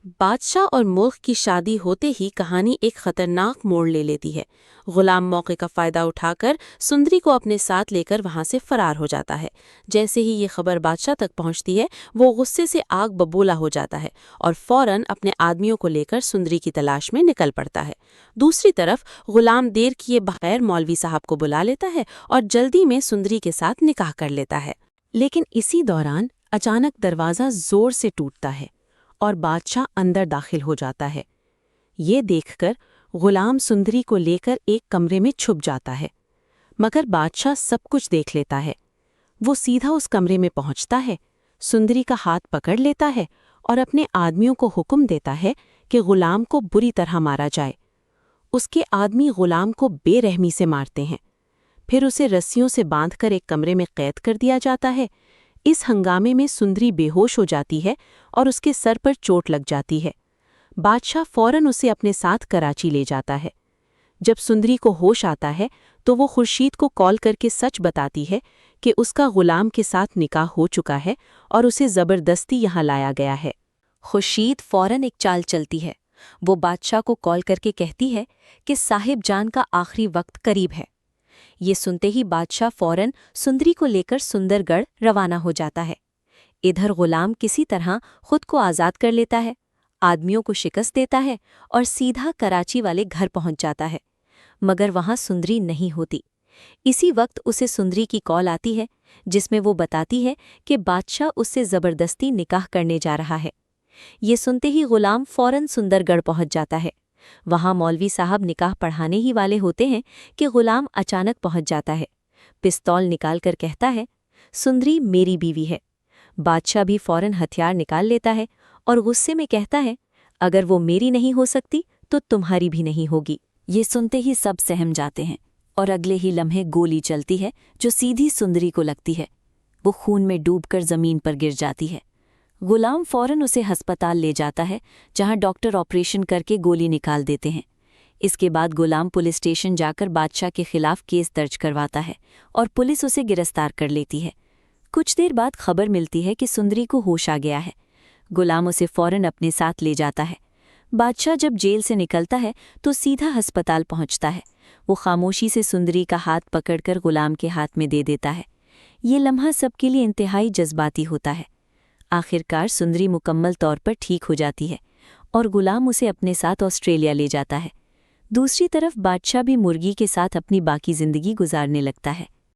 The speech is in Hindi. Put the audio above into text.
बादशाह और मुल्क की शादी होते ही कहानी एक खतरनाक मोड़ ले लेती है। गुलाम मौके का फायदा उठाकर सुंदरी को अपने साथ लेकर वहां से फरार हो जाता है। जैसे ही ये खबर बादशाह तक पहुंचती है, वो गुस्से से आग बबूला हो जाता है और फौरन अपने आदमियों को लेकर सुंदरी की तलाश में निकल पड़ता है। दूसरी तरफ गुलाम देर किए बगैर मौलवी साहब को बुला लेता है और जल्दी में सुंदरी के साथ निकाह कर लेता है। लेकिन इसी दौरान अचानक दरवाज़ा जोर से टूटता है और बादशाह अंदर दाखिल हो जाता है। ये देखकर गुलाम सुंदरी को लेकर एक कमरे में छुप जाता है, मगर बादशाह सब कुछ देख लेता है। वो सीधा उस कमरे में पहुंचता है, सुंदरी का हाथ पकड़ लेता है और अपने आदमियों को हुक्म देता है कि गुलाम को बुरी तरह मारा जाए। उसके आदमी गुलाम को बेरहमी से मारते हैं। फिर उसे रस्सियों से बांधकर एक कमरे में कैद कर दिया जाता है। इस हंगामे में सुंदरी बेहोश हो जाती है और उसके सर पर चोट लग जाती है। बादशाह फौरन उसे अपने साथ कराची ले जाता है। जब सुंदरी को होश आता है तो वो खुर्शीद को कॉल करके सच बताती है कि उसका गुलाम के साथ निकाह हो चुका है और उसे ज़बरदस्ती यहाँ लाया गया है। खुर्शीद फौरन एक चाल चलती है। वो बादशाह को कॉल करके कहती है कि साहिब जान का आखिरी वक्त करीब है। ये सुनते ही बादशाह फौरन सुंदरी को लेकर सुंदरगढ़ रवाना हो जाता है। इधर गुलाम किसी तरह खुद को आज़ाद कर लेता है, आदमियों को शिकस्त देता है और सीधा कराची वाले घर पहुंच जाता है। मगर वहां सुंदरी नहीं होती। इसी वक्त उसे सुंदरी की कॉल आती है, जिसमें वो बताती है कि बादशाह उससे ज़बरदस्ती निकाह करने जा रहा है। ये सुनते ही गुलाम फौरन सुंदरगढ़ पहुंच जाता है। वहां मौलवी साहब निकाह पढ़ाने ही वाले होते हैं कि गुलाम अचानक पहुंच जाता है। पिस्तौल निकालकर कहता है, सुंदरी मेरी बीवी है। बादशाह भी फौरन हथियार निकाल लेता है और गुस्से में कहता है, अगर वो मेरी नहीं हो सकती तो तुम्हारी भी नहीं होगी। ये सुनते ही सब सहम जाते हैं और अगले ही लम्हे गोली चलती है जो सीधी सुंदरी को लगती है। वो खून में डूबकर जमीन पर गिर जाती है। गुलाम फौरन उसे अस्पताल ले जाता है, जहां डॉक्टर ऑपरेशन करके गोली निकाल देते हैं। इसके बाद गुलाम पुलिस स्टेशन जाकर बादशाह के खिलाफ केस दर्ज करवाता है और पुलिस उसे गिरफ्तार कर लेती है। कुछ देर बाद खबर मिलती है कि सुंदरी को होश आ गया है। गुलाम उसे फौरन अपने साथ ले जाता है। बादशाह जब जेल से निकलता है तो सीधा अस्पताल पहुंचता है। वो खामोशी से सुंदरी का हाथ पकड़कर गुलाम के हाथ में दे देता है। ये लम्हा सबके लिए इंतहाई जज्बाती होता है। आखिरकार सुंदरी मुकम्मल तौर पर ठीक हो जाती है और गुलाम उसे अपने साथ ऑस्ट्रेलिया ले जाता है। दूसरी तरफ बादशाह भी मुर्गी के साथ अपनी बाकी जिंदगी गुजारने लगता है।